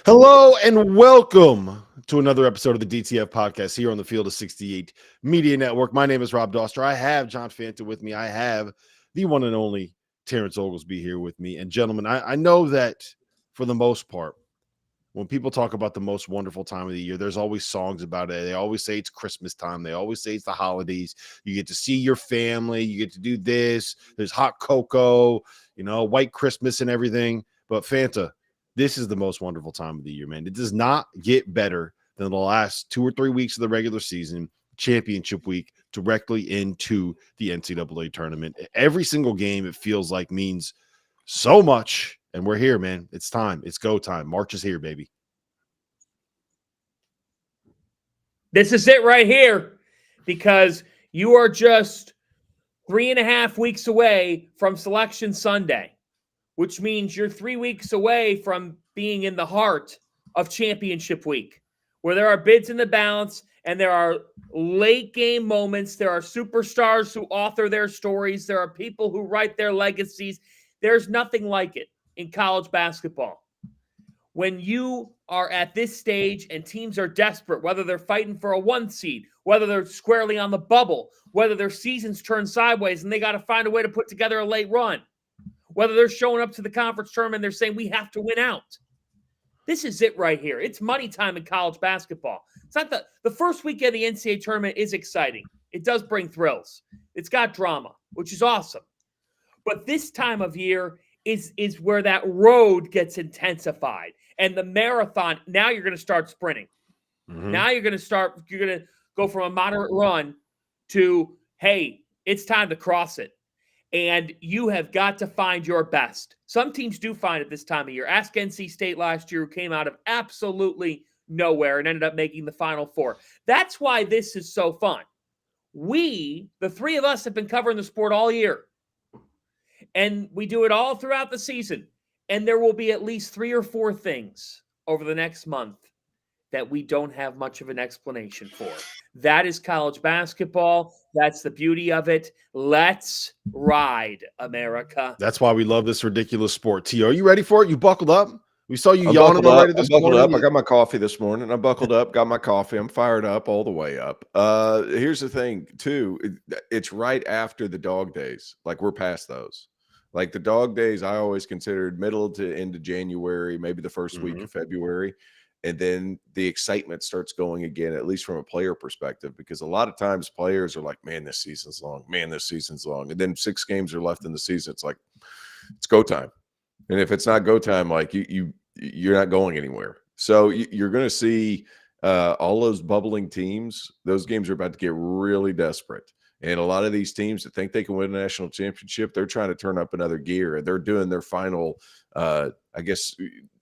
Hello and welcome to another episode of the DTF podcast here on the Field of 68 Media Network. My name is Rob Doster. I have John Fanta with me. I have the one and only Terrence Oglesby here with me. And gentlemen, I know that for the most part, when people talk about the most wonderful time of the year, there's always songs about it. They always say it's Christmas time. They always say it's the holidays. You get to see your family. You get to do this. There's hot cocoa, white Christmas and everything. But Fanta, this is the most wonderful time of the year, man. It does not get better than the last 2 or 3 weeks of the regular season, championship week, directly into the NCAA tournament. Every single game, it feels like, means so much. And we're here, man. It's time. It's go time. March is here, baby. This is it right here, because you are just 3.5 weeks away from Selection Sunday, which means you're 3 weeks away from being in the heart of championship week, where there are bids in the balance and there are late game moments. There are superstars who author their stories. There are people who write their legacies. There's nothing like it in college basketball. When you are at this stage and teams are desperate, whether they're fighting for a 1 seed, whether they're squarely on the bubble, whether their seasons turn sideways and they got to find a way to put together a late run, whether they're showing up to the conference tournament, they're saying we have to win out. This is it right here. It's money time in college basketball. It's not the first weekend of the NCAA tournament is exciting. It does bring thrills. It's got drama, which is awesome. But this time of year is where that road gets intensified. And the marathon, now you're going to start sprinting. Mm-hmm. Now you're going to go from a moderate run to, hey, it's time to cross it. And you have got to find your best. Some teams do find it this time of year. Ask NC State last year, who came out of absolutely nowhere and ended up making the Final Four. That's why this is so fun. We, the three of us, have been covering the sport all year. And we do it all throughout the season. And there will be at least 3 or 4 things over the next month that we don't have much of an explanation for. That is college basketball. That's the beauty of it. Let's ride, America. That's why we love this ridiculous sport. T, are you ready for it? You buckled up? We saw you yawning already this morning. I got my coffee this morning. I'm buckled up, got my coffee. I'm fired up all the way up. Here's the thing, too. It's right after the dog days. Like, we're past those. Like, the dog days, I always considered middle to end of January, maybe the first week of February. And then the excitement starts going again, at least from a player perspective, because a lot of times players are like, man, this season's long. Man, this season's long. And then 6 games are left in the season. It's like, it's go time. And if it's not go time, like you're not going anywhere. So you're going to see all those bubbling teams. Those games are about to get really desperate. And a lot of these teams that think they can win a national championship, they're trying to turn up another gear. They're doing their final,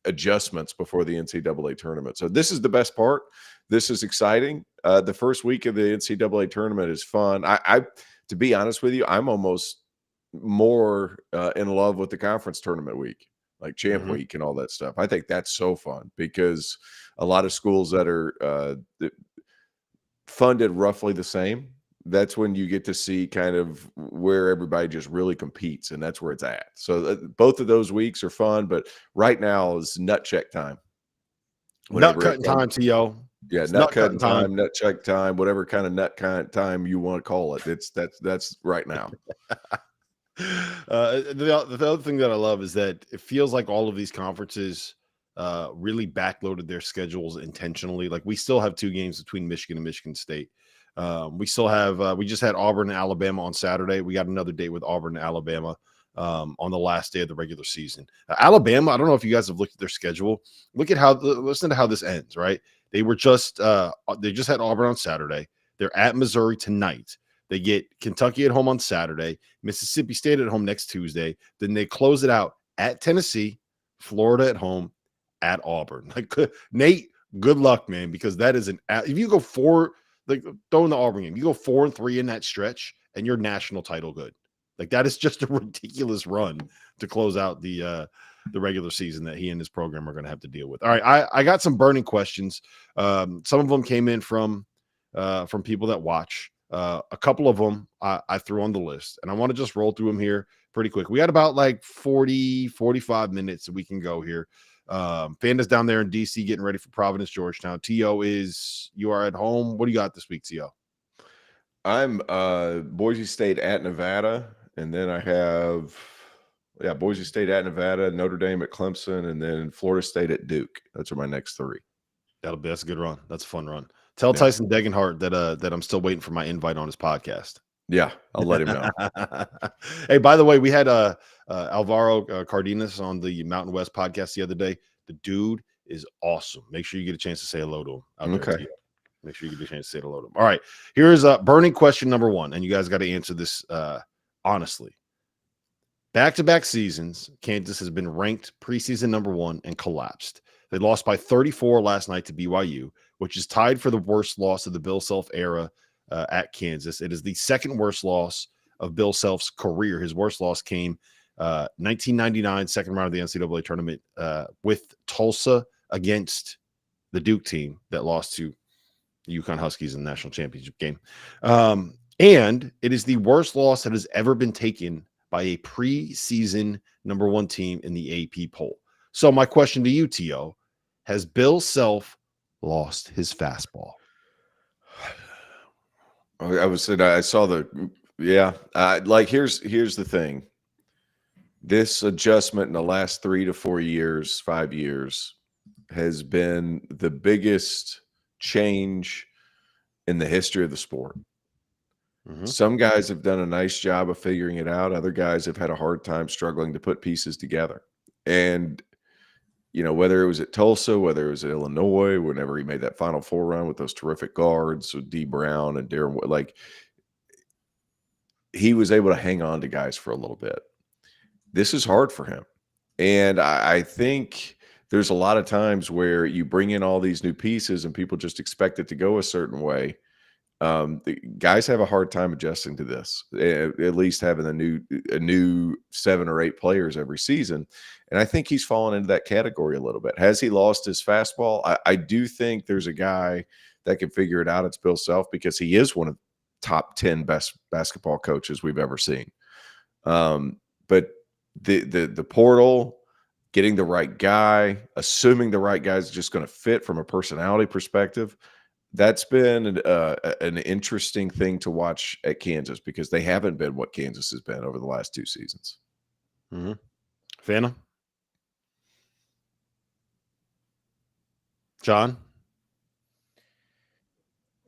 adjustments before the NCAA tournament. So this is the best part. This is exciting. The first week of the NCAA tournament is fun. I to be honest with you, I'm almost more in love with the conference tournament week, like champ week and all that stuff. I think that's so fun because a lot of schools that are funded roughly the same, that's when you get to see kind of where everybody just really competes, and that's where it's at. So both of those weeks are fun, but right now is nut check time. Nut cutting time, T.O. Yeah, nut cutting time, nut check time, whatever kind of nut time you want to call it. That's right now. The other thing that I love is that it feels like all of these conferences really backloaded their schedules intentionally. Like, we still have 2 games between Michigan and Michigan State. We still have we just had Auburn and Alabama on Saturday. We got another date with Auburn and Alabama on the last day of the regular season. Alabama, I don't know if you guys have looked at their schedule. Listen to how this ends, right? They just had Auburn on Saturday. They're at Missouri tonight. They get Kentucky at home on Saturday, Mississippi State at home next Tuesday. Then they close it out at Tennessee, Florida at home, at Auburn. Like, Nate, good luck, man, because that is if you go 4, like, throwing the Auburn game, you go 4-3 in that stretch, and you're national title good. Like, that is just a ridiculous run to close out the regular season that he and his program are going to have to deal with. All right, I got some burning questions. Some of them came in from people that watch. A couple of them I threw on the list, and I want to just roll through them here pretty quick. We got about like 40, 45 minutes that we can go here. Fanda's down there in DC getting ready for Providence, Georgetown. You are at home. What do you got this week, T.O.? I'm Boise State at Nevada, and then I have Boise State at Nevada, Notre Dame at Clemson, and then Florida State at Duke. Those are my next 3. That's a good run. That's a fun run. Tell Tyson Degenhart that I'm still waiting for my invite on his podcast. Yeah, I'll let him know. Hey, by the way, we had Alvaro Cardenas on the Mountain West podcast the other day. The dude is awesome. Make sure you get a chance to say hello to him. Okay. Make sure you get a chance to say hello to him. All right. Here's burning question number 1, and you guys got to answer this honestly. Back-to-back seasons, Kansas has been ranked preseason number 1 and collapsed. They lost by 34 last night to BYU, which is tied for the worst loss of the Bill Self era at Kansas. It is the second worst loss of Bill Self's career. His worst loss came 1999, second round of the NCAA tournament with Tulsa against the Duke team that lost to the UConn Huskies in the national championship game. And it is the worst loss that has ever been taken by a preseason number 1 team in the AP poll. So my question to you, T.O., has Bill Self lost his fastball? I saw here's the thing. This adjustment in the last 3 to 4 years, 5 years has been the biggest change in the history of the sport. Mm-hmm. Some guys have done a nice job of figuring it out. Other guys have had a hard time struggling to put pieces together. And whether it was at Tulsa, whether it was at Illinois, whenever he made that Final Four run with those terrific guards, with D. Brown and Darren, he was able to hang on to guys for a little bit. This is hard for him. And I think there's a lot of times where you bring in all these new pieces and people just expect it to go a certain way. The guys have a hard time adjusting to this, at least having a new 7 or 8 players every season. And I think he's fallen into that category a little bit. Has he lost his fastball? I do think there's a guy that can figure it out. It's Bill Self, because he is one of the top 10 best basketball coaches we've ever seen. But the portal, getting the right guy, assuming the right guy is just going to fit from a personality perspective, that's been an interesting thing to watch at Kansas, because they haven't been what Kansas has been over the last 2 seasons. Mm-hmm. Vanna? John?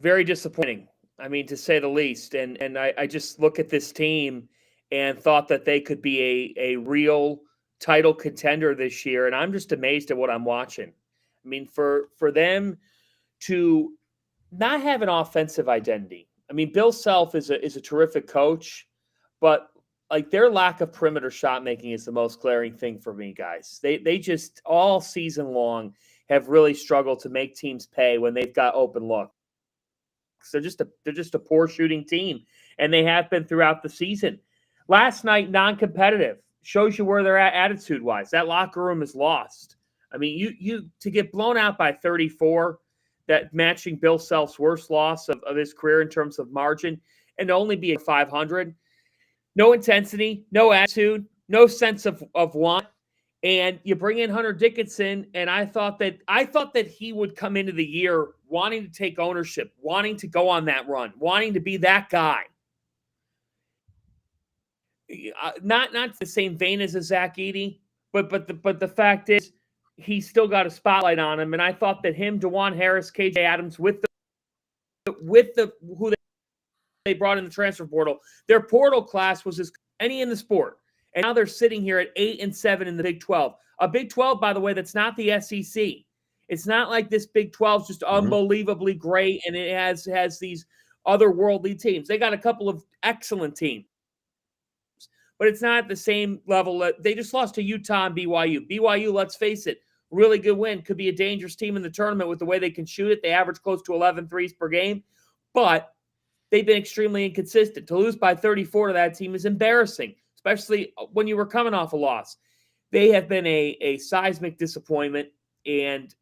Very disappointing. I mean, to say the least. And I just look at this team and thought that they could be a real title contender this year. And I'm just amazed at what I'm watching. I mean, for them to not have an offensive identity. I mean, Bill Self is a terrific coach, but their lack of perimeter shot making is the most glaring thing for me, guys. They just all season long have really struggled to make teams pay when they've got open looks. They're just a poor shooting team, and they have been throughout the season. Last night, non-competitive, shows you where they're at attitude-wise. That locker room is lost. I mean, you to get blown out by 34, that matching Bill Self's worst loss of his career in terms of margin, and to only be at 500. No intensity, no attitude, no sense of want. And you bring in Hunter Dickinson, and I thought that he would come into the year wanting to take ownership, wanting to go on that run, wanting to be that guy. Not the same vein as a Zach Edey, but the fact is, he's still got a spotlight on him. And I thought that him, DeJuan Harris, KJ Adams, with who they brought in the transfer portal, their portal class was as any in the sport. And now they're sitting here at 8-7 in the Big 12. A Big 12, by the way, that's not the SEC. It's not like this Big 12 is just unbelievably great and it has these otherworldly teams. They got a couple of excellent teams, but it's not at the same level. They just lost to Utah and BYU. BYU, let's face it, really good win. Could be a dangerous team in the tournament with the way they can shoot it. They average close to 11 threes per game, but they've been extremely inconsistent. To lose by 34 to that team is embarrassing, especially when you were coming off a loss. They have been a seismic disappointment, and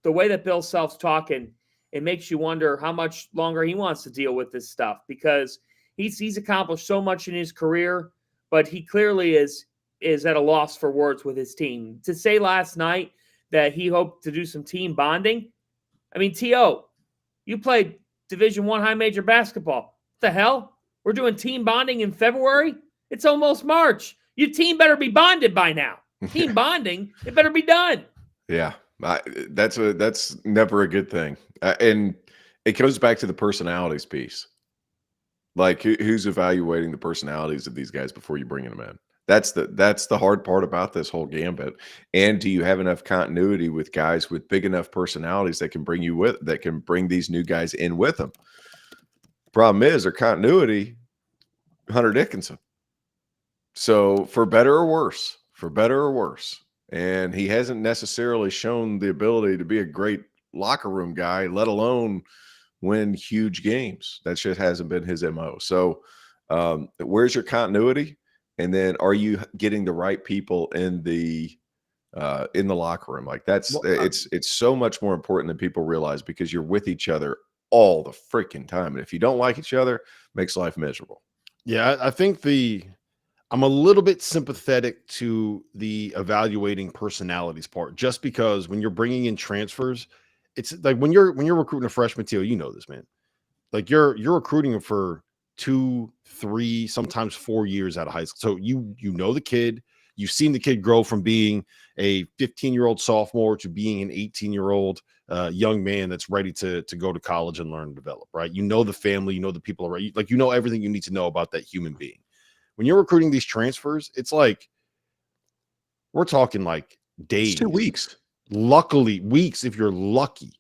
the way that Bill Self's talking, it makes you wonder how much longer he wants to deal with this stuff, because he's accomplished so much in his career, but he clearly is at a loss for words with his team. To say last night that he hoped to do some team bonding. I mean, T.O., you played Division I high major basketball. What the hell? We're doing team bonding in February? It's almost March. Your team better be bonded by now. Team bonding, it better be done. Yeah, that's never a good thing. And it goes back to the personalities piece. Like, who's evaluating the personalities of these guys before you bring them in? That's the hard part about this whole gambit. And do you have enough continuity with guys with big enough personalities that can bring these new guys in with them? Problem is, their continuity, Hunter Dickinson. So for better or worse, and he hasn't necessarily shown the ability to be a great locker room guy, let alone win huge games. That shit hasn't been his MO. So where's your continuity? And then are you getting the right people in the locker room? Like it's so much more important than people realize, because you're with each other all the freaking time. And if you don't like each other, it makes life miserable. Yeah, I think I'm a little bit sympathetic to the evaluating personalities part, just because when you're bringing in transfers, it's like when you're recruiting a freshman team, you know this, man. Like you're recruiting them for 2, 3, sometimes 4 years out of high school. So you know the kid, you've seen the kid grow from being a 15-year-old sophomore to being an 18-year-old young man that's ready to go to college and learn and develop, right? You know the family, you know the people around, like you know everything you need to know about that human being. When you're recruiting these transfers, it's like we're talking like days, 2 weeks. Luckily, weeks if you're lucky,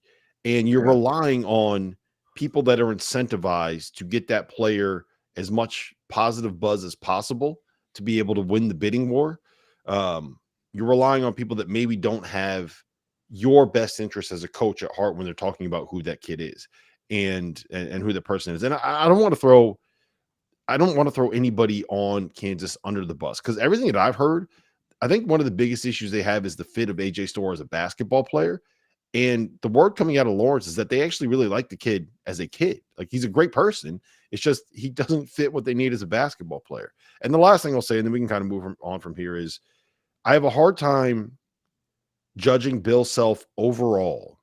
and you're relying on people that are incentivized to get that player as much positive buzz as possible to be able to win the bidding war. You're relying on people that maybe don't have your best interest as a coach at heart when they're talking about who that kid is and who the person is. And I don't want to throw anybody on Kansas under the bus, because everything that I've heard, I think one of the biggest issues they have is the fit of AJ Storr as a basketball player. And the word coming out of Lawrence is that they actually really like the kid as a kid. Like, he's a great person. It's just he doesn't fit what they need as a basketball player. And the last thing I'll say, and then we can kind of move on from here, is I have a hard time judging Bill Self overall,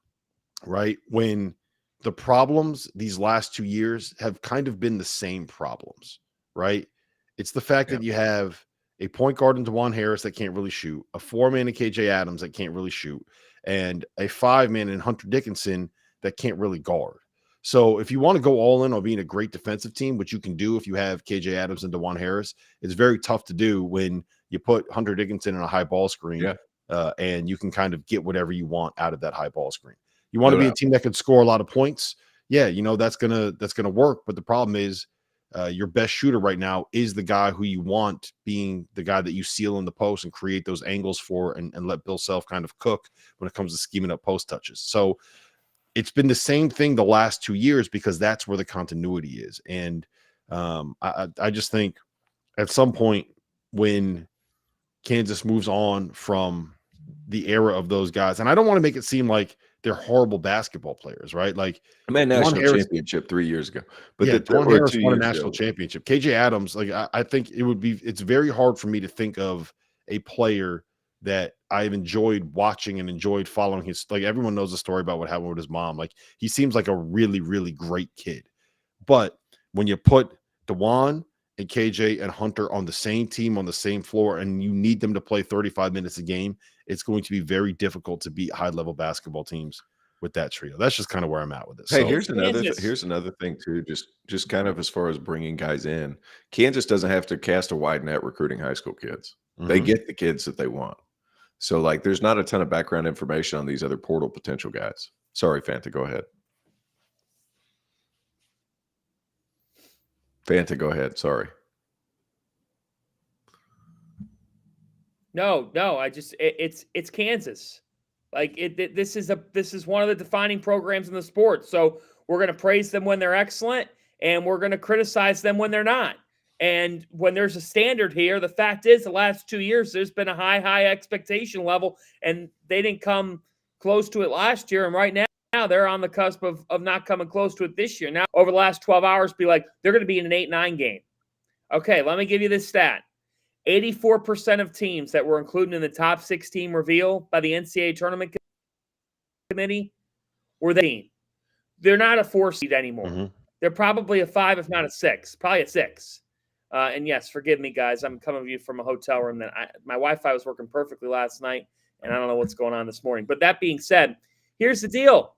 right, when the problems these last 2 years have kind of been the same problems, right? It's the fact that you have a point guard in DeJuan Harris that can't really shoot, a 4-man in KJ Adams that can't really shoot, and a 5-man in Hunter Dickinson that can't really guard. So if you want to go all in on being a great defensive team, which you can do if you have KJ Adams and DeJuan Harris, it's very tough to do when you put Hunter Dickinson in a high ball screen, and you can kind of get whatever you want out of that high ball screen. You want to be a team that can score a lot of points. Yeah, you know, that's gonna work. But the problem is your best shooter right now is the guy who you want being the guy that you seal in the post and create those angles for, and let Bill Self kind of cook when it comes to scheming up post touches. So it's been the same thing the last 2 years, because that's where the continuity is. And I just think at some point when Kansas moves on from the era of those guys, and I don't want to make it seem like they're horrible basketball players, right? Like, I mean, national championship 3 years ago, but DeJuan Harris won a national championship. KJ Adams, like I think it's very hard for me to think of a player that I've enjoyed watching and enjoyed following his, like, everyone knows the story about what happened with his mom. Like, he seems like a really, really great kid. But when you put DeJuan and KJ and Hunter on the same team, on the same floor, and you need them to play 35 minutes a game, it's going to be very difficult to beat high-level basketball teams with that trio. That's just kind of where I'm at with this. Hey, here's another thing too, just kind of as far as bringing guys in. Kansas doesn't have to cast a wide net recruiting high school kids. They get the kids that they want. So, like, there's not a ton of background information on these other portal potential guys. Sorry, Fanta, go ahead. Fanta, go ahead. Sorry. No, it's Kansas. Like, this is one of the defining programs in the sport. So we're going to praise them when they're excellent, and we're going to criticize them when they're not. And when there's a standard here, the fact is the last 2 years, there's been a high expectation level, and they didn't come close to it last year. And right now they're on the cusp of not coming close to it this year. Now, over the last 12 hours, be like, they're going to be in an 8-9 game. Okay, let me give you this stat. 84% of teams that were included in the top 6 team reveal by the NCAA Tournament Committee were the team. They're not a 4 seed anymore. Mm-hmm. They're probably a 5, if not a 6, probably a 6. And yes, forgive me, guys. I'm coming to you from a hotel room that my Wi-Fi was working perfectly last night, and I don't know what's going on this morning. But that being said, here's the deal.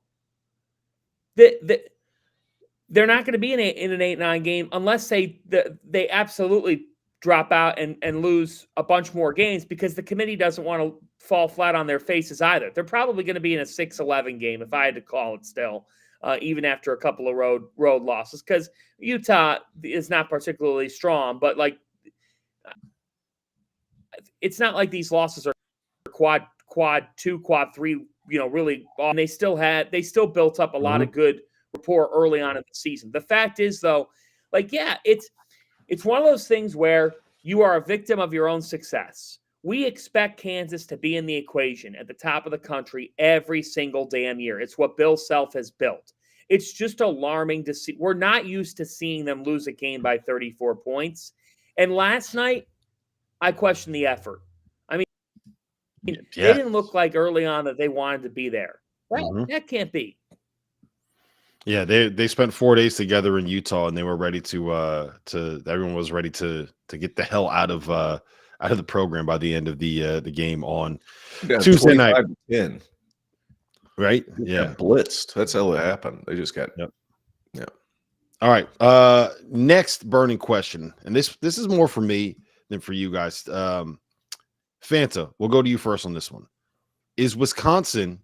They're not going to be in an 8-9 game unless they absolutely drop out and lose a bunch more games, because the committee doesn't want to fall flat on their faces either. They're probably going to be in a 6-11 game, if I had to call it still, even after a couple of road losses, because Utah is not particularly strong. But like, it's not like these losses are quad 2, quad 3. Really, and they still built up a lot of good rapport early on in the season. The fact is, though, like, yeah, it's one of those things where you are a victim of your own success. We expect Kansas to be in the equation at the top of the country every single damn year. It's what Bill Self has built. It's just alarming to see. We're not used to seeing them lose a game by 34 points. And last night, I questioned the effort. I mean, they didn't look like early on that they wanted to be there. That can't be. Yeah, they spent 4 days together in Utah, and they were ready to everyone was ready to get the hell out of the program by the end of the game on Tuesday night. 10. Right? Yeah, blitzed. That's how it happened. They just got Yeah. All right. Next burning question, and this is more for me than for you guys. Fanta, we'll go to you first on this one. Is Wisconsin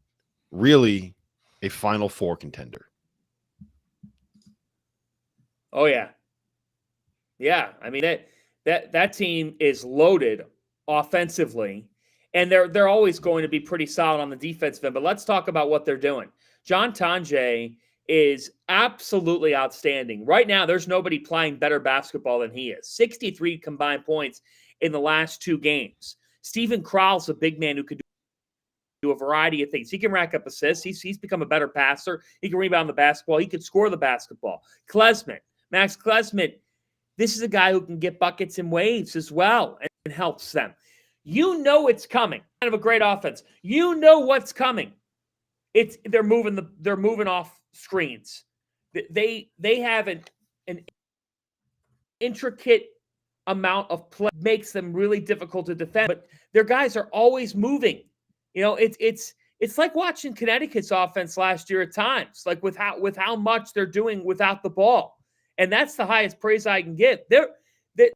really a Final Four contender? Oh yeah. Yeah. I mean, that team is loaded offensively, and they're always going to be pretty solid on the defensive end. But let's talk about what they're doing. John Tonje is absolutely outstanding. Right now, there's nobody playing better basketball than he is. 63 combined points in the last 2 games. Stephen Kral's a big man who could do a variety of things. He can rack up assists. He's become a better passer. He can rebound the basketball. He could score the basketball. Max Klesmit, this is a guy who can get buckets in waves as well and helps them. You know it's coming. Kind of a great offense. You know what's coming. They're moving off screens. They have an intricate amount of play, makes them really difficult to defend. But their guys are always moving. It's like watching Connecticut's offense last year at times, like with how much they're doing without the ball. And that's the highest praise I can give. They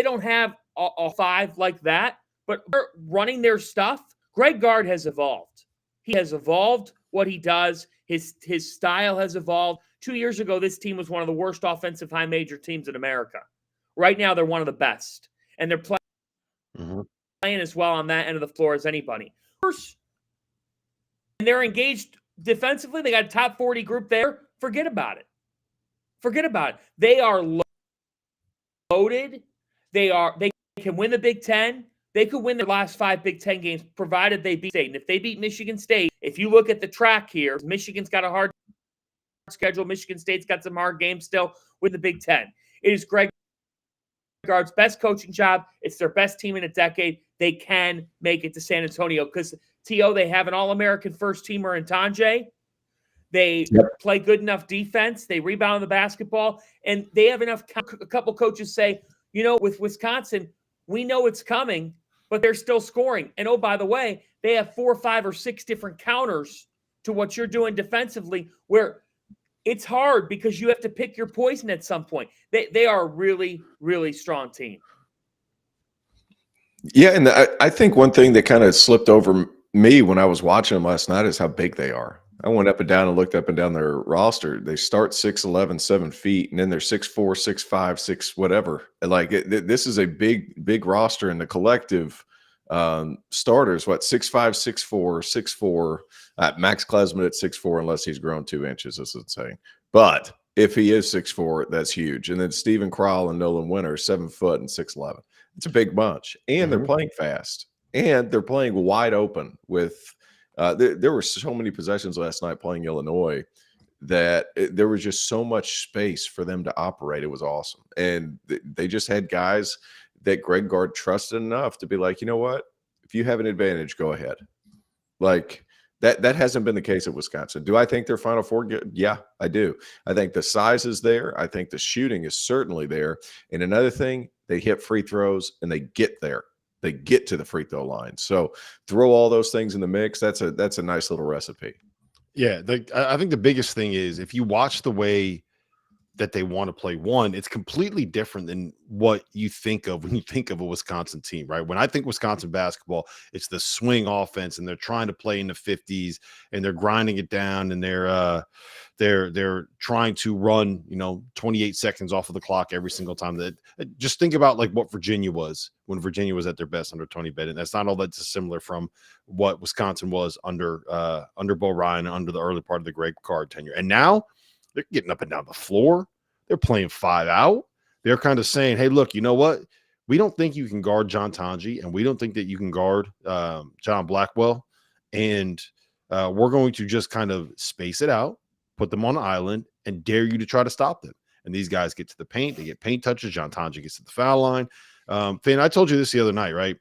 don't have a 5 like that, but they're running their stuff. Greg Gard has evolved. He has evolved what he does. His style has evolved. 2 years ago, this team was one of the worst offensive high major teams in America. Right now, they're one of the best. And they're playing as well on that end of the floor as anybody. And they're engaged defensively. They got a top 40 group there. Forget about it. They are loaded. They can win the Big Ten. They could win their last 5 Big Ten games, provided they beat State. And if they beat Michigan State, if you look at the track here, Michigan's got a hard schedule. Michigan State's got some hard games still with the Big Ten. It is Greg Gard's best coaching job. It's their best team in a decade. They can make it to San Antonio because, T.O., they have an All-American first-teamer in Tonje. They play good enough defense. They rebound the basketball. And they have enough. A couple coaches say, with Wisconsin, we know it's coming, but they're still scoring. And, oh, by the way, they have 4, 5, or 6 different counters to what you're doing defensively, where it's hard because you have to pick your poison at some point. They are a really, really strong team. Yeah, and I think one thing that kind of slipped over me when I was watching them last night is how big they are. I went up and down and looked up and down their roster. They start 6'11", 7 feet, and then they're 6'4", 6'5", 6 whatever. Like this is a big roster, and the collective starters, 6'5", 6'4", 6'4". Max Klesmit at 6'4", unless he's grown 2 inches, that's insane. But if he is 6'4", that's huge. And then Stephen Kral and Nolan Winter, 7 foot and 6'11". It's a big bunch, and they're playing fast, and they're playing wide open with. There were so many possessions last night playing Illinois that there was just so much space for them to operate. It was awesome. And they just had guys that Greg Gard trusted enough to be like, you know what? If you have an advantage, go ahead. Like that hasn't been the case at Wisconsin. Do I think their Final Four good? Yeah, I do. I think the size is there. I think the shooting is certainly there. And another thing, they hit free throws and they get there. They get to the free throw line. So throw all those things in the mix. That's a nice little recipe. Yeah, I think the biggest thing is if you watch the way that they want to play, one, it's completely different than what you think of when you think of a Wisconsin team, right? When I think Wisconsin basketball, it's the swing offense, and they're trying to play in the 50s, and they're grinding it down, and they're trying to run 28 seconds off of the clock every single time. That just think about like what Virginia was when Virginia was at their best under Tony Bennett. That's not all that dissimilar from what Wisconsin was under Bo Ryan, under the early part of the Greg Gard tenure. And now they're getting up and down the floor. They're playing 5 out. They're kind of saying, hey, look, you know what? We don't think you can guard John Tanji, and we don't think that you can guard John Blackwell. And we're going to just kind of space it out, put them on an island, and dare you to try to stop them. And these guys get to the paint. They get paint touches. John Tanji gets to the foul line. Finn, I told you this the other night, right?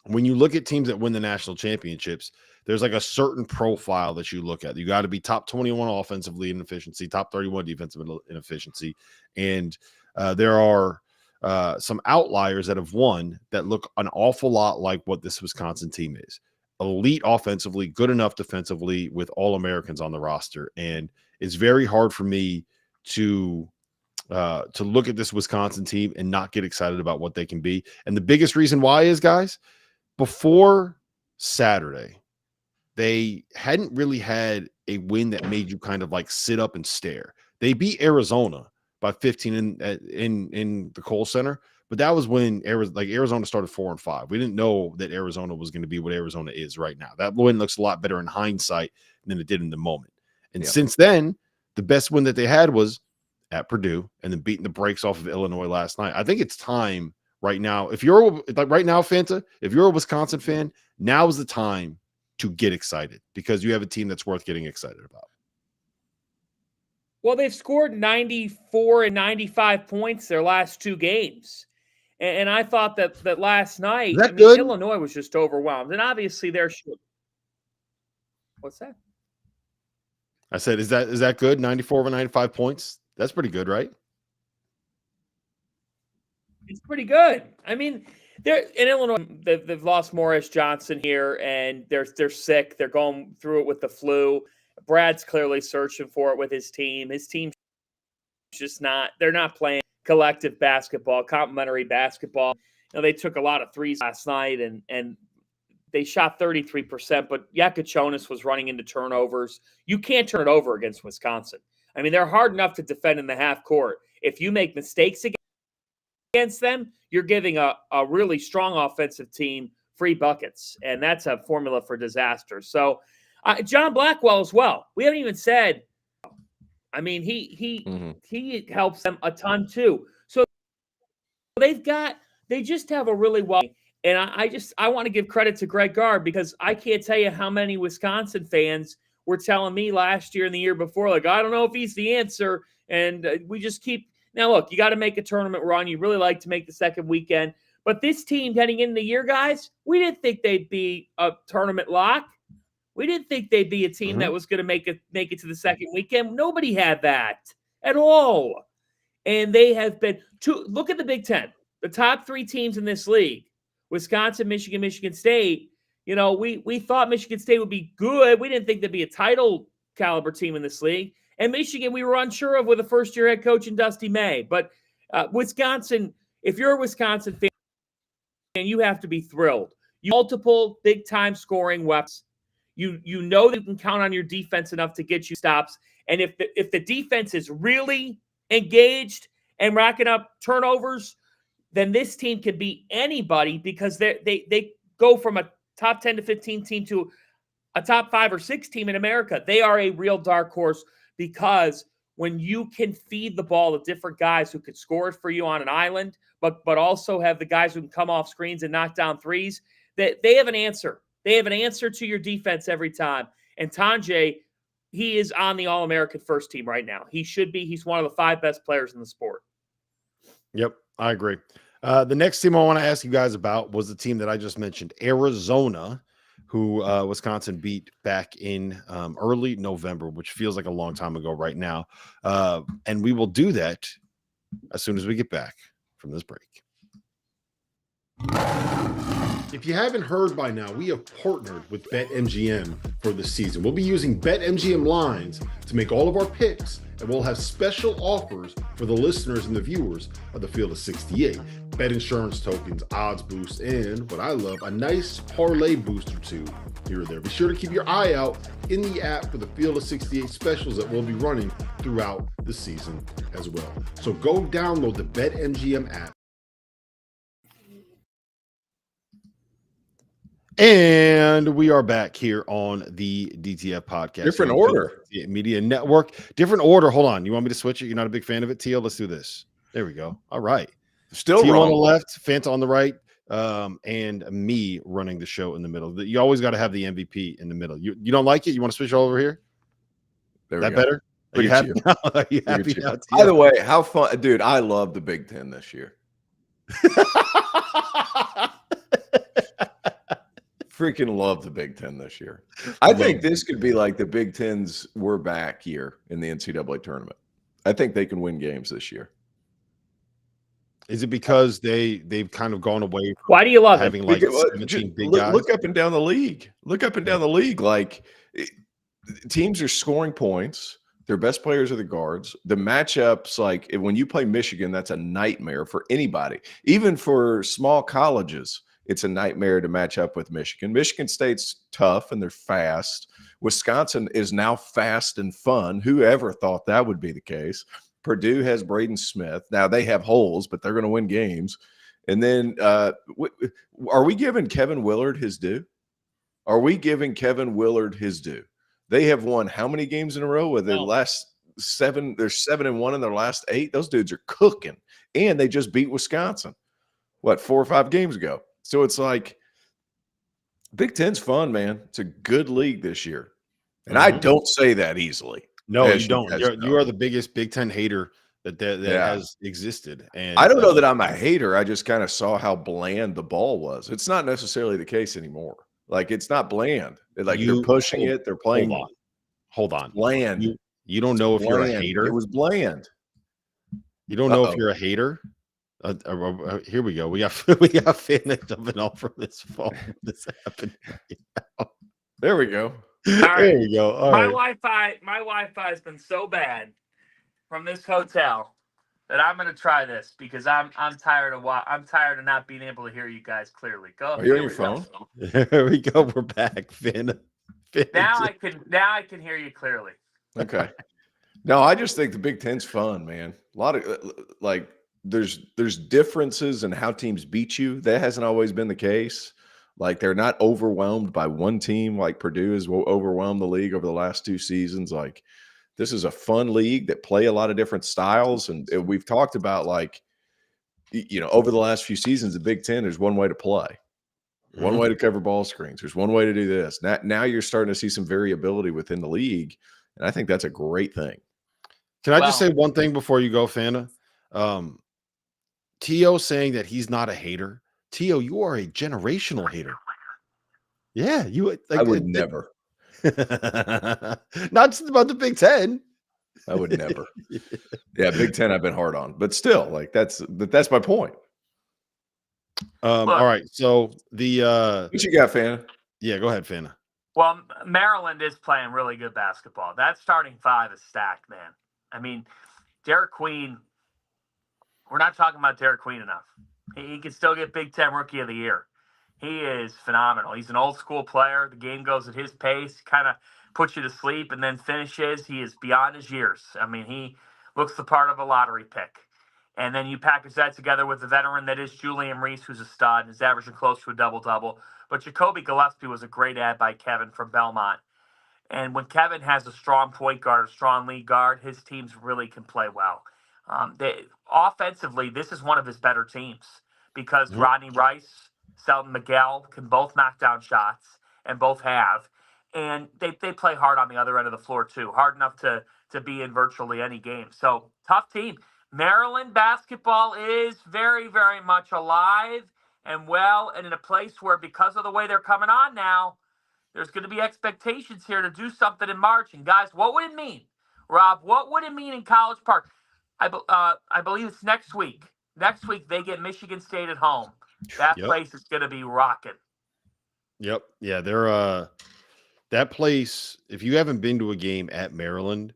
When you look at teams that win the national championships, there's like a certain profile that you look at. You got to be top 21 offensively in efficiency, top 31 defensive in efficiency. And there are some outliers that have won that look an awful lot like what this Wisconsin team is. Elite offensively, good enough defensively, with all Americans on the roster. And it's very hard for me to look at this Wisconsin team and not get excited about what they can be. And the biggest reason why is, guys, before Saturday, they hadn't really had a win that made you kind of like sit up and stare. They beat Arizona by 15 in the Kohl Center, but that was when Arizona started 4-5. We didn't know that Arizona was going to be what Arizona is right now. That win looks a lot better in hindsight than it did in the moment. And since then, the best win that they had was at Purdue, and then beating the brakes off of Illinois last night. I think it's time right now. If you're like right now, Fanta, if you're a Wisconsin fan, now is the time to get excited, because you have a team that's worth getting excited about. Well, they've scored 94 and 95 points their last 2 games. And I thought that last night, Illinois was just overwhelmed. And obviously they're short. What's that? I said, is that good? 94 over 95 points? That's pretty good, right? It's pretty good. I mean, they're in Illinois. They've lost Morris Johnson here, and they're sick. They're going through it with the flu. Brad's clearly searching for it with his team. His team's just not. They're not playing collective basketball, complementary basketball. They took a lot of threes last night, and they shot 33%. But Yakachonis was running into turnovers. You can't turn it over against Wisconsin. I mean, they're hard enough to defend in the half court. If you make mistakes against them, you're giving a really strong offensive team free buckets, and that's a formula for disaster. So John Blackwell as well. We haven't even said. I mean, he helps them a ton too. So they just have a really well. And I want to give credit to Greg Gard, because I can't tell you how many Wisconsin fans were telling me last year and the year before, like, I don't know if he's the answer. And we just keep. Now, look, you got to make a tournament run. You really like to make the second weekend. But this team heading into the year, guys, we didn't think they'd be a tournament lock. We didn't think they'd be a team that was going to make it to the second weekend. Nobody had that at all. And they have been look at the Big Ten. The top 3 teams in this league, Wisconsin, Michigan, Michigan State. We thought Michigan State would be good. We didn't think they'd be a title caliber team in this league. And Michigan, we were unsure of with a first-year head coach in Dusty May. But Wisconsin, if you're a Wisconsin fan, you have to be thrilled. Multiple big-time scoring weapons. You know that you can count on your defense enough to get you stops. And if the defense is really engaged and racking up turnovers, then this team can beat anybody, because they go from a top 10 to 15 team to a top 5 or 6 team in America. They are a real dark horse, because when you can feed the ball to different guys who could score it for you on an island, but also have the guys who can come off screens and knock down threes, that they have an answer. They have an answer to your defense every time. And Tanji, he is on the All-American first team right now. He should be. He's one of the 5 best players in the sport. Yep, I agree. The next team I want to ask you guys about was the team that I just mentioned, Arizona, who Wisconsin beat back in early November, which feels like a long time ago right now. And we will do that as soon as we get back from this break. If you haven't heard by now, we have partnered with BetMGM for the season. We'll be using BetMGM lines to make all of our picks, and we'll have special offers for the listeners and the viewers of the Field of 68. Bet insurance tokens, odds boosts, and what I love, a nice parlay boost or two here or there. Be sure to keep your eye out in the app for the Field of 68 specials that we'll be running throughout the season as well. So go download the BetMGM app. And we are back here on the DTF podcast. Different order. Media Network. Different order. Hold on. You want me to switch it? You're not a big fan of it, Teal? Let's do this. There we go. All right. Still Teal wrong. on the left, Fanta on the right, and me running the show in the middle. You always got to have the MVP in the middle. You don't like it? You want to switch over here? There that we go. better? Are you happy now? Are you happy now, Teal? By the way, how fun, dude, I love the Big Ten this year. Freaking love the Big Ten this year. I think this could be like the Big Ten's we're back year in the NCAA tournament. I think they can win games this year. Is it because they've kind of gone away from Why do you love having it? like Because, 17 big guys? Look up and down the league. Look up and down the league. Like teams are scoring points. Their best players are the guards. The matchups, like when you play Michigan, that's a nightmare for anybody. Even for small colleges, it's a nightmare to match up with Michigan. Michigan State's tough and they're fast. Wisconsin is now fast and fun. Whoever thought that would be the case? Purdue has Braden Smith. Now they have holes, but they're going to win games. And then are we giving Kevin Willard his due? Are we giving Kevin Willard his due? They have won how many games in a row? With the last 7, they're 7-1 in their last 8. Those dudes are cooking. And they just beat Wisconsin, 4 or 5 games ago. So it's like Big Ten's fun, man. It's a good league this year. And I don't say that easily. No, you don't. You are the biggest Big Ten hater that has existed. And I don't know that I'm a hater. I just kind of saw how bland the ball was. It's not necessarily the case anymore. Like it's not bland. Like they're pushing it. They're playing. Hold on. Bland. You don't know if you're a hater. It was bland. You don't know if you're a hater. Here we go. We got Fanta jumping off from this phone. This happened. There we go. All right. There we go. All my Wi-Fi has been so bad from this hotel that I'm going to try this because I'm tired of not being able to hear you guys clearly. Go. Are you on your phone? There we go. We're back, Finn. Now I can hear you clearly. Okay. No, I just think the Big Ten's fun, man. A lot of like there's differences in how teams beat you. That hasn't always been the case. Like they're not overwhelmed by one team like Purdue has overwhelmed the league over the last 2 seasons. Like this is a fun league that play a lot of different styles. And we've talked about like, over the last few seasons, the Big Ten, there's one way to play, one way to cover ball screens. There's one way to do this. Now you're starting to see some variability within the league. And I think that's a great thing. Can I just say one thing before you go, Fanta? T.O. saying that he's not a hater. T.O., you are a generational hater. Yeah, I would never. Not just about the Big Ten. I would never. Yeah, Big Ten I've been hard on. But still, like that's my point. All right. So what you got, Fana? Yeah, go ahead, Fana. Well, Maryland is playing really good basketball. That starting 5 is stacked, man. I mean, Derek Queen, we're not talking about Derek Queen enough. He can still get Big Ten Rookie of the Year. He is phenomenal. He's an old school player. The game goes at his pace, kind of puts you to sleep and then finishes. He is beyond his years. I mean, he looks the part of a lottery pick. And then you package that together with the veteran that is Julian Reese, who's a stud and is averaging close to a double-double. But Jacoby Gillespie was a great ad by Kevin from Belmont. And when Kevin has a strong point guard, a strong lead guard, his teams really can play well. Offensively, this is one of his better teams because Rodney Rice, Selton Miguel can both knock down shots and both have. And they play hard on the other end of the floor, too. Hard enough to be in virtually any game. So, tough team. Maryland basketball is very, very much alive and well, and in a place where, because of the way they're coming on now, there's going to be expectations here to do something in March. And guys, what would it mean, Rob? What would it mean in College Park? I believe it's next week. Next week they get Michigan State at home. That place is going to be rocking. Yep. Yeah, they're that place. If you haven't been to a game at Maryland,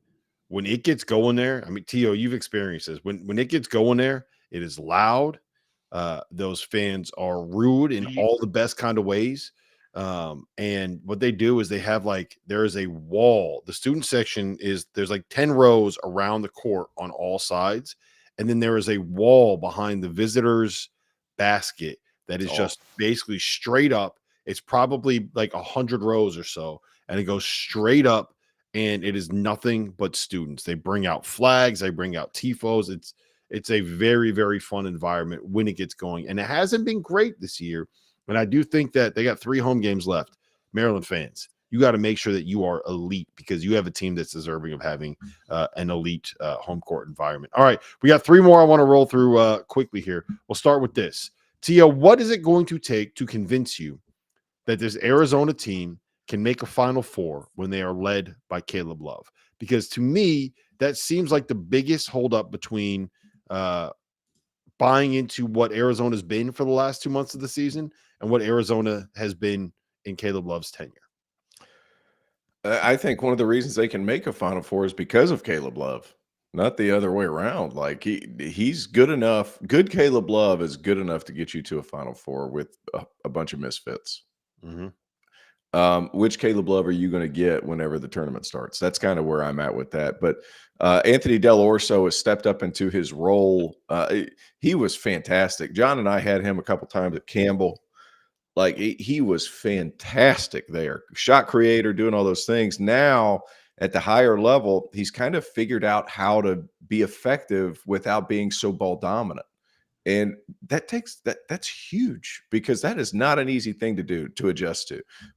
when it gets going there, I mean, T.O., you've experienced this. When it gets going there, it is loud. Those fans are rude in all the best kind of ways. And what they do is they have there is a wall. The student section there's 10 rows around the court on all sides. And then there is a wall behind the visitors' basket that is just basically straight up. It's probably 100 rows or so, and it goes straight up. And it is nothing but students. They bring out flags. They bring out tifos. It's a very, very fun environment when it gets going. And it hasn't been great this year. And I do think that they got 3 home games left. Maryland fans, you got to make sure that you are elite because you have a team that's deserving of having an elite home court environment. All right, we got 3 more I want to roll through quickly here. We'll start with this. Tia, what is it going to take to convince you that this Arizona team can make a Final Four when they are led by Caleb Love? Because to me, that seems like the biggest holdup between buying into what Arizona's been for the last 2 months of the season and what Arizona has been in Caleb Love's tenure. I think one of the reasons they can make a Final Four is because of Caleb Love, not the other way around. Like he's good enough. Good Caleb Love is good enough to get you to a Final Four with a bunch of misfits. Mm-hmm. Which Caleb Love are you going to get whenever the tournament starts? That's kind of where I'm at with that. But Anthony Del Orso has stepped up into his role. He was fantastic. John and I had him a couple times at Campbell. Like he was fantastic there. Shot creator, doing all those things. Now at the higher level, he's kind of figured out how to be effective without being so ball dominant. And that's huge because that is not an easy thing to do, to adjust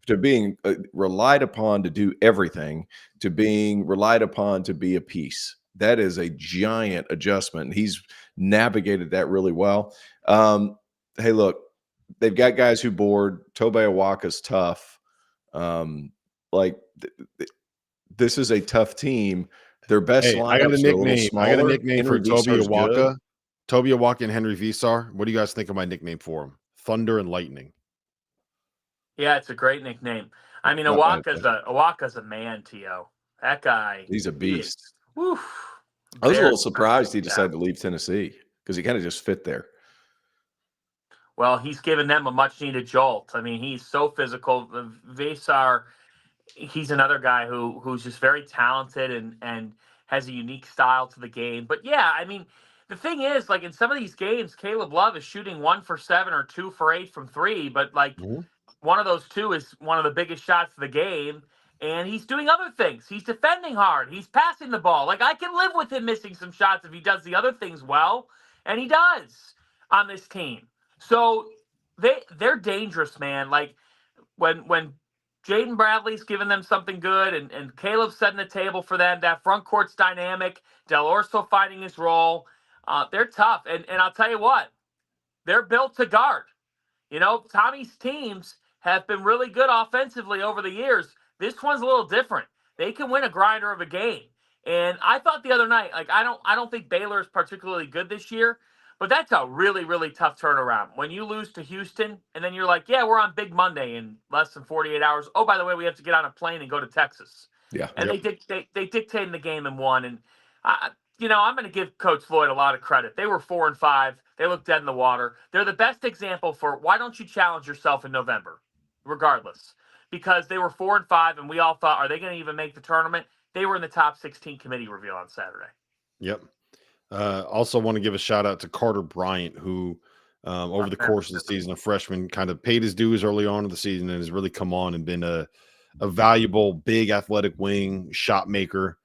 to being relied upon to do everything, to being relied upon to be a piece. That is a giant adjustment. And he's navigated that really well. Hey, look, they've got guys who board. Tobe Awaka's tough. This is a tough team. Their best lineups I got a nickname. I got a nickname for Tobe Awaka. Tobe Awaka and Henry Visar. What do you guys think of my nickname for him? Thunder and Lightning. Yeah, it's a great nickname. I mean, Awaka's a man, T.O. That guy. He's a beast. I was a little surprised he decided to leave Tennessee because he kind of just fit there. Well, he's given them a much-needed jolt. I mean, he's so physical. Visar, he's another guy who's just very talented and has a unique style to the game. But, yeah, I mean, the thing is, in some of these games, Caleb Love is shooting 1 for 7 or 2 for 8 from 3, but one of those 2 is one of the biggest shots of the game, and he's doing other things. He's defending hard. He's passing the ball. I can live with him missing some shots if he does the other things well, and he does on this team. So they're dangerous, man. When Jaden Bradley's giving them something good and Caleb's setting the table for them, that front court's dynamic, Del Orso finding his role. They're tough. And I'll tell you what, they're built to guard. Tommy's teams have been really good offensively over the years. This one's a little different. They can win a grinder of a game. And I thought the other night, I don't think Baylor is particularly good this year, but that's a really, really tough turnaround. When you lose to Houston and then you're like, yeah, we're on Big Monday in less than 48 hours. Oh, by the way, we have to get on a plane and go to Texas. Yeah. And they dictated the game and won. And I'm going to give Coach Floyd a lot of credit. They were 4-5. They looked dead in the water. They're the best example for why don't you challenge yourself in November, regardless, because they were 4-5 and we all thought, are they going to even make the tournament? They were in the top 16 committee reveal on Saturday. Yep. Also want to give a shout out to Carter Bryant, who over the course of the season, a freshman, kind of paid his dues early on in the season and has really come on and been a valuable, big athletic wing shot maker.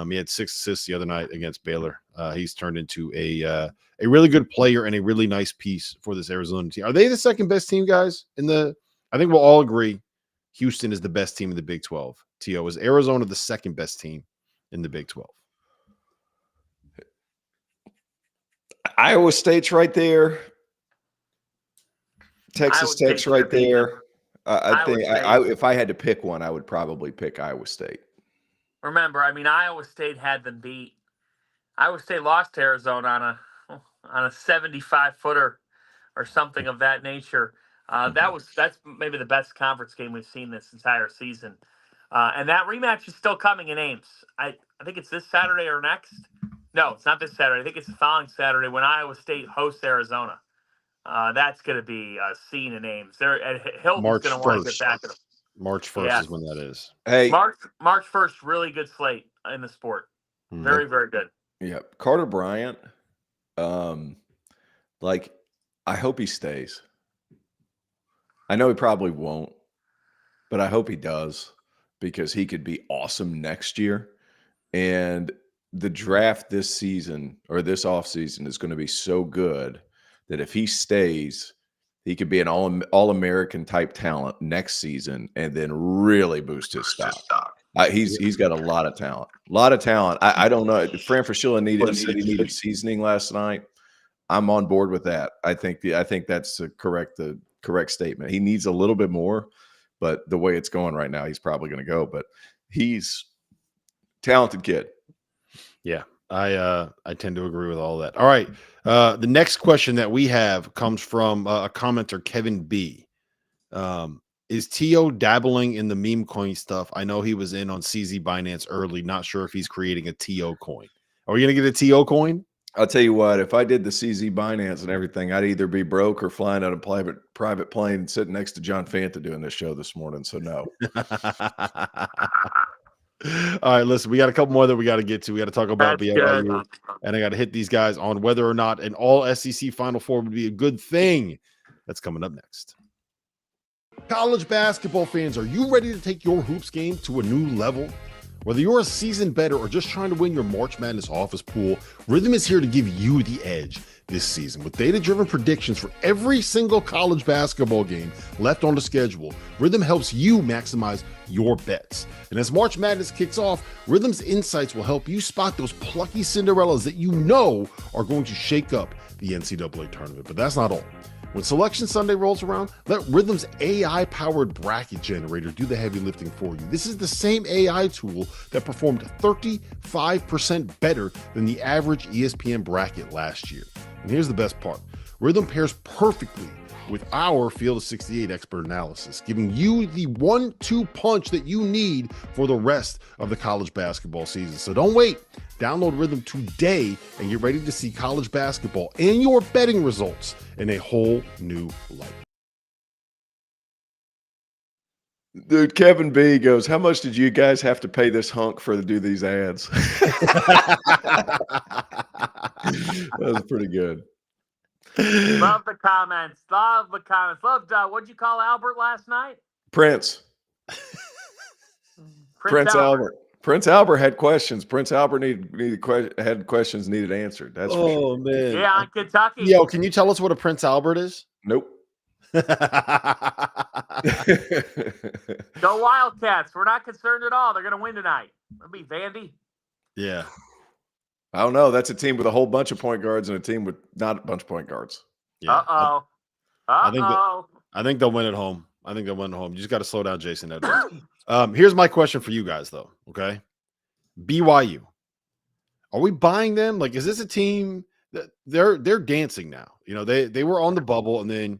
He had 6 assists the other night against Baylor. He's turned into a really good player and a really nice piece for this Arizona team. Are they the second best team, guys? I think we'll all agree Houston is the best team in the Big 12. T.O., is Arizona the second best team in the Big 12? Iowa State's right there. Texas Iowa Tech's State's right gonna beat them. there. I Iowa think State. if I had to pick one, I would probably pick Iowa State. Remember, I mean, Iowa State had them beat. Iowa State lost to Arizona on a 75-footer or something of that nature. That's maybe the best conference game we've seen this entire season. And that rematch is still coming in Ames. I think it's this Saturday or next. No, it's not this Saturday. I think it's the following Saturday when Iowa State hosts Arizona. That's going to be a scene in Ames. Hilton's March going to want to get 1st. back at him. March 1st Yeah. is when that is. Hey, March 1st, really good slate in the sport. Very, very good. Yeah, Carter Bryant. Like, I hope he stays. I know he probably won't, but I hope he does because he could be awesome next year. And the draft this season or this offseason is going to be so good that if he stays, he could be an all-American type talent next season and then really boost his stock. He's got a lot of talent. I don't know. Fran Fraschilla needed seasoning last night. I'm on board with that. I think that's the correct statement. He needs a little bit more, but the way it's going right now, he's probably going to go. But he's talented kid. Yeah, I tend to agree with all that. All right, the next question that we have comes from a commenter, Kevin B. Is T.O. dabbling in the meme coin stuff? I know he was in on CZ Binance early. Not sure if he's creating a T.O. coin. Are we going to get a T.O. coin? I'll tell you what, if I did the CZ Binance and everything, I'd either be broke or flying out a private plane sitting next to John Fanta doing this show this morning. So no. All right, listen, we got a couple more that we got to get to. We got to talk about BYU, Good. and I got to hit these guys on whether or not an all SEC Final Four would be a good thing. That's coming up next. College basketball fans, are you ready to take your hoops game to a new level? Whether you're a seasoned bettor or just trying to win your March Madness office pool, Rhythm is here to give you the edge this season. With data-driven predictions for every single college basketball game left on the schedule, Rhythm helps you maximize your bets. And as March Madness kicks off, Rhythm's insights will help you spot those plucky Cinderellas that you know are going to shake up the NCAA tournament. But that's not all. When Selection Sunday rolls around, let Rhythm's AI-powered bracket generator do the heavy lifting for you. This is the same AI tool that performed 35% better than the average ESPN bracket last year. And here's the best part. Rhythm pairs perfectly with our Field of 68 expert analysis, giving you the 1-2 punch that you need for the rest of the college basketball season. So don't wait. Download Rhythm today and get ready to see college basketball and your betting results in a whole new light. Dude, Kevin B goes, how much did you guys have to pay this hunk to do these ads? That was pretty good. Love the comments. Love what'd you call Albert last night? Prince Albert. Prince Albert had questions. Prince Albert had questions needed answered. That's for sure. Man. Yeah, on Kentucky. Yo, can you tell us what a Prince Albert is? Nope. Go Wildcats. We're not concerned at all. They're going to win tonight. It'll be Vandy. Yeah. I don't know. That's a team with a whole bunch of point guards and a team with not a bunch of point guards. Yeah. Uh-oh. I think they'll win at home. You just got to slow down Jason Edwards. Here's my question for you guys, though. Okay. BYU. Are we buying them? Like, is this a team that they're dancing now? You know, they were on the bubble, and then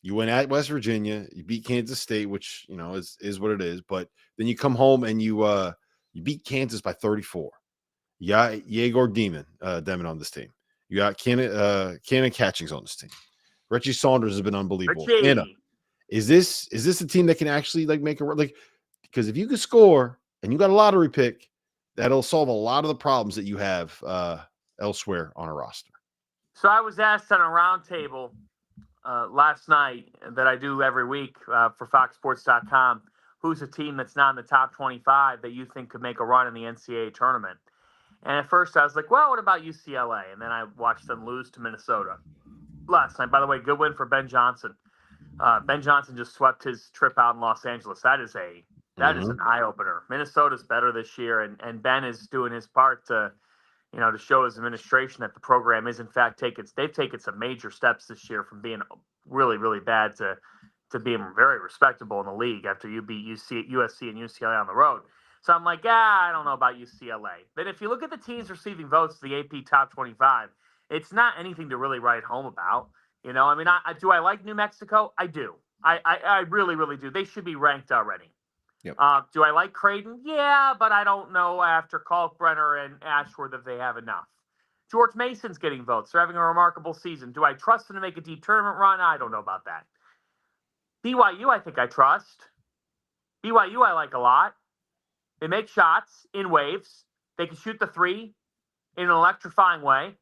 you went at West Virginia, you beat Kansas State, which, you know, is what it is. But then you come home and you beat Kansas by 34. You got Yegor Demon on this team. You got Cannon Catchings on this team. Richie Saunders has been unbelievable. Anna, is this a team that can actually like make a like? Because if you can score and you got a lottery pick, that'll solve a lot of the problems that you have elsewhere on a roster. So I was asked on a roundtable last night that I do every week for FoxSports.com, who's a team that's not in the top 25 that you think could make a run in the NCAA tournament? And at first I was like, well, what about UCLA? And then I watched them lose to Minnesota last night. By the way, good win for Ben Johnson. Ben Johnson just swept his trip out in Los Angeles. That is an eye-opener. Minnesota's better this year, and Ben is doing his part to, to show his administration that the program is in fact they've taken some major steps this year from being really, really bad to being very respectable in the league after you beat USC and UCLA on the road. So I'm like, I don't know about UCLA. But if you look at the teams receiving votes to the AP Top 25, it's not anything to really write home about. I mean, do I like New Mexico? I do. I really, really do. They should be ranked already. Yep. Do I like Creighton? Yeah, but I don't know after Kalkbrenner and Ashworth if they have enough. George Mason's getting votes. They're having a remarkable season. Do I trust them to make a deep tournament run? I don't know about that. BYU, I think I trust. BYU, I like a lot. They make shots in waves. They can shoot the three in an electrifying way.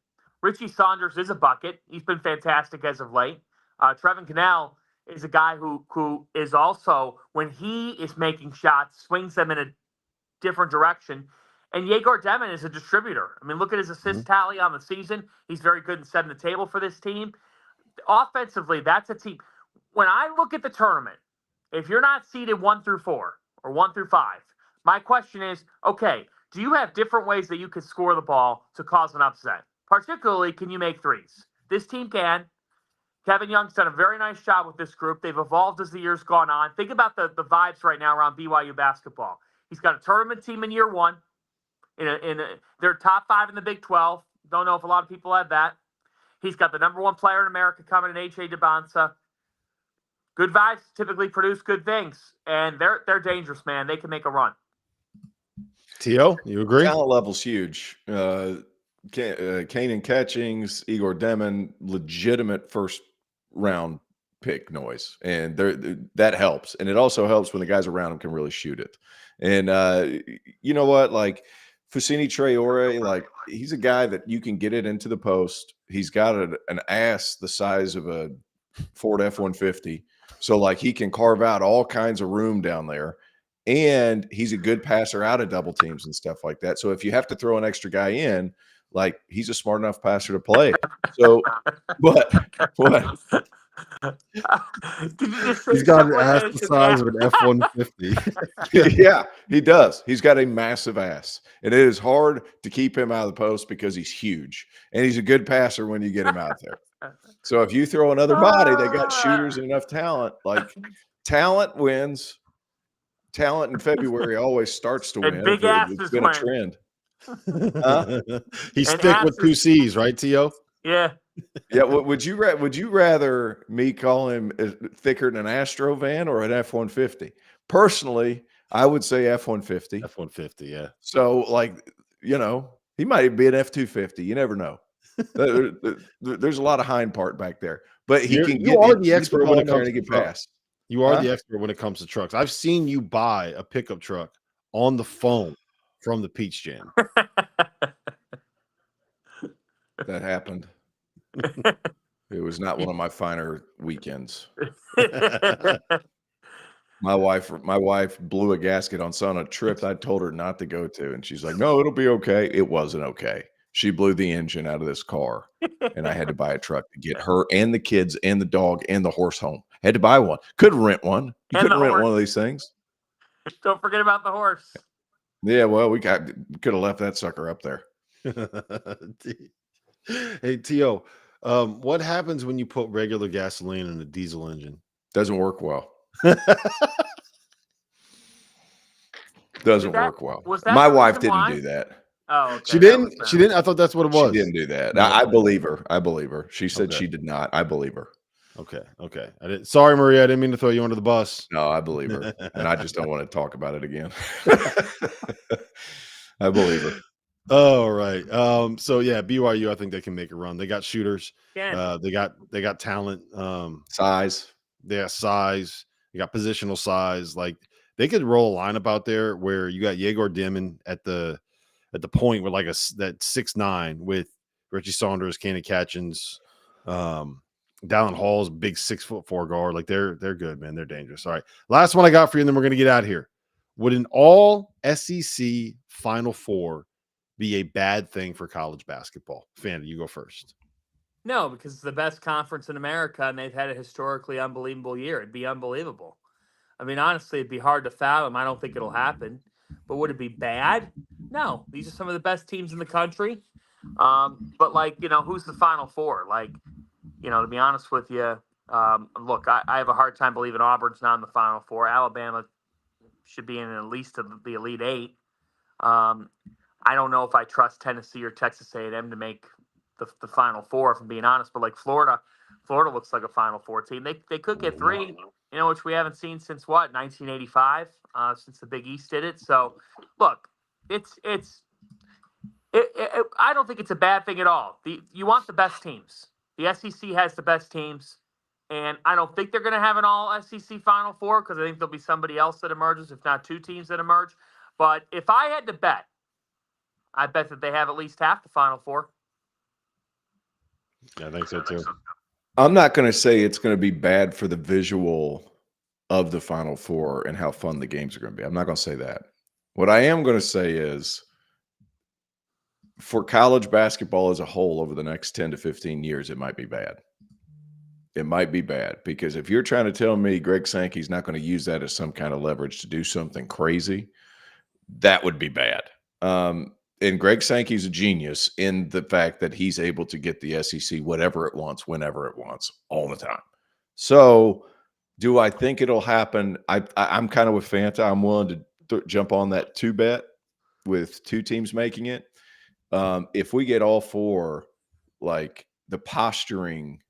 Richie Saunders is a bucket. He's been fantastic as of late. Trevin Cannell is a guy who is also, when he is making shots, swings them in a different direction. And Yegor Demin is a distributor. I mean, look at his assist tally on the season. He's very good in setting the table for this team. Offensively, that's a team. When I look at the tournament, if you're not seeded 1 through 4 or 1 through 5, my question is, okay, do you have different ways that you could score the ball to cause an upset? Particularly, can you make threes? This team can. Kevin Young's done a very nice job with this group. They've evolved as the year's gone on. Think about the vibes right now around BYU basketball. He's got a tournament team in year one. They're top 5 in the Big 12. Don't know if a lot of people have that. He's got the number 1 player in America coming in, H.A. DeBonsa. Good vibes typically produce good things, and they're dangerous, man. They can make a run. T.O., you agree? Talent level's huge. Kanan Catchings, Igor Demin, legitimate first round pick noise, and that helps. And it also helps when the guys around him can really shoot it. And you know what, like Fousseyni Traore, like he's a guy that you can get it into the post. He's got an ass the size of a Ford F-150, so like he can carve out all kinds of room down there. And he's a good passer out of double teams and stuff like that. So if you have to throw an extra guy in, like he's a smart enough passer to play. So, what? He's got an ass the size of an F-150. Yeah, he does. He's got a massive ass, and it is hard to keep him out of the post because he's huge, and he's a good passer when you get him out there. So if you throw another body, they got shooters and enough talent. Like talent wins. Talent in February always starts to win. Big asses it's been win. A trend. He's thick with 2 C's, right, T.O.? Yeah. Yeah. Would you rather me call him thicker than an Astro van or an F-150? Personally, I would say F-150. F-150, yeah. So, like, he might be an F-250. You never know. There's a lot of hind part back there, but he can get. You are the expert when it comes to get trucks. past. You are the expert when it comes to trucks. I've seen you buy a pickup truck on the phone from the Peach Jam. That happened. It was not one of my finer weekends. My wife blew a gasket on a trip I told her not to go to, and she's like, "No, it'll be okay." It wasn't okay. She blew the engine out of this car, and I had to buy a truck to get her and the kids and the dog and the horse home. Had to buy one. Couldn't rent one. You couldn't rent one of these things. Don't forget about the horse. Yeah, well, we could have left that sucker up there. Hey, T.O., what happens when you put regular gasoline in a diesel engine? Doesn't work well. Doesn't work well. My wife didn't do that. Oh, okay. She didn't. I thought that's what it was. She didn't do that. No. I believe her. She said she did not. I believe her. Okay. I didn't. Sorry, Maria. I didn't mean to throw you under the bus. No, I believe her, and I just don't want to talk about it again. I believe her. All right. So yeah, BYU, I think they can make a run. They got shooters. Yeah. They got talent. Size. They got size. They got positional size. Like they could roll a lineup out there where you got Yegor Demin at the point with like that 6'9" with Richie Saunders, Kanan Catchings, Dallin Hall's big 6'4" guard. Like they're good, man. They're dangerous. All right. Last one I got for you, and then we're gonna get out of here. Would an all SEC Final Four be a bad thing for college basketball? Fandy, you go first. No, because it's the best conference in America, and they've had a historically unbelievable year. It'd be unbelievable. I mean, honestly, it'd be hard to fathom. I don't think it'll happen. But would it be bad? No. These are some of the best teams in the country. But like, who's the Final Four? Like, to be honest with you, look, I have a hard time believing Auburn's not in the Final Four. Alabama should be in at least the Elite Eight. I don't know if I trust Tennessee or Texas A&M to make the Final Four, if I'm being honest. But like Florida looks like a Final Four team. They could get three, which we haven't seen since 1985, since the Big East did it. So look, I don't think it's a bad thing at all. You want the best teams. The SEC has the best teams, and I don't think they're going to have an all SEC Final Four because I think there'll be somebody else that emerges, if not two teams that emerge. But if I had to bet, I bet that they have at least half the Final Four. Yeah, I think so too. I'm not going to say it's going to be bad for the visual of the Final Four and how fun the games are going to be. I'm not going to say that. What I am going to say is, for college basketball as a whole over the next 10 to 15 years, it might be bad. It might be bad because if you're trying to tell me Greg Sankey's not going to use that as some kind of leverage to do something crazy, that would be bad. And Greg Sankey's a genius in the fact that he's able to get the SEC whatever it wants, whenever it wants, all the time. So do I think it'll happen? I'm kind of with Fanta. I'm willing to jump on that 2 bet with 2 teams making it. If we get all 4, like the posturing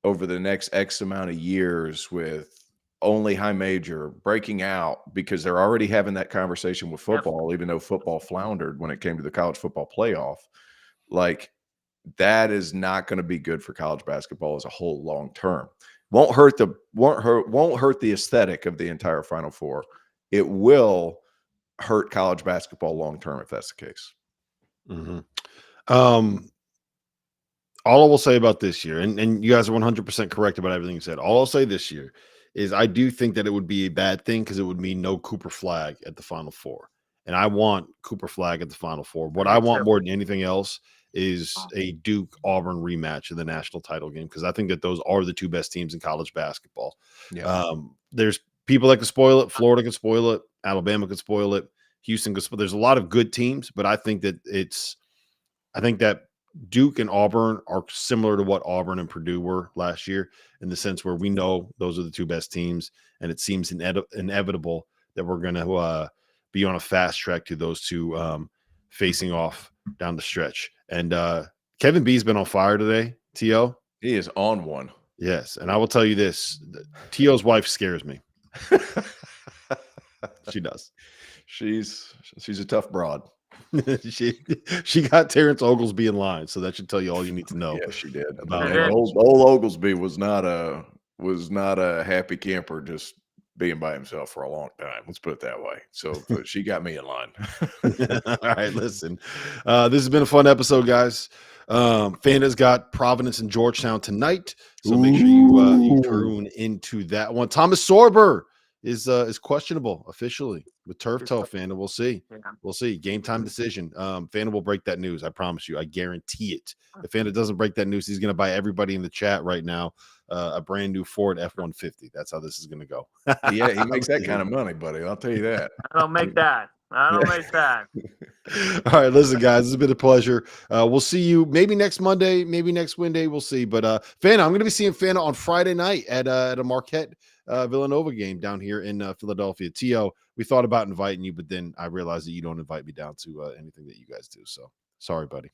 over the next X amount of years with only high major breaking out because they're already having that conversation with football, even though football floundered when it came to the college football playoff, like that is not going to be good for college basketball as a whole long term. Won't hurt the aesthetic of the entire Final Four. It will hurt college basketball long term if that's the case. Mm-hmm. All I will say about this year, and you guys are 100% correct about everything you said. All I'll say this year is I do think that it would be a bad thing because it would mean no Cooper Flag at the Final Four. And I want Cooper Flag at the Final Four. What I want more than anything else is a Duke-Auburn rematch in the national title game because I think that those are the 2 best teams in college basketball. Yeah. There's people that can spoil it. Florida can spoil it. Alabama can spoil it. Houston can spoil it. There's a lot of good teams, but I think that Duke and Auburn are similar to what Auburn and Purdue were last year in the sense where we know those are the 2 best teams, and it seems inevitable that we're going to be on a fast track to those 2 facing off down the stretch. And Kevin B's been on fire today, T.O. He is on one. Yes, and I will tell you this, T.O.'s wife scares me. She does. She's a tough broad. she got Terrence Oglesby in line, so that should tell you all you need to know. Yeah, she did. About old Oglesby was not a happy camper, just being by himself for a long time. Let's put it that way. So she got me in line. All right, listen. This has been a fun episode, guys. Fanta's got Providence and Georgetown tonight, so make sure you tune into that one. Thomas Sorber is questionable officially with turf toe. Fanta, we'll see. Yeah. We'll see. Game time decision. Fanta will break that news. I promise you. I guarantee it. If Fanta doesn't break that news, he's going to buy everybody in the chat right now a brand new Ford F-150. That's how this is going to go. Yeah, he makes that kind of money, buddy. I'll tell you that. I don't make that. All right, listen, guys, this has been a pleasure. We'll see you maybe next Monday, maybe next Wednesday. We'll see. But Fanta, I'm going to be seeing Fanta on Friday night at a Marquette Villanova game down here in Philadelphia. T.O., we thought about inviting you, but then I realized that you don't invite me down to anything that you guys do. So sorry, buddy.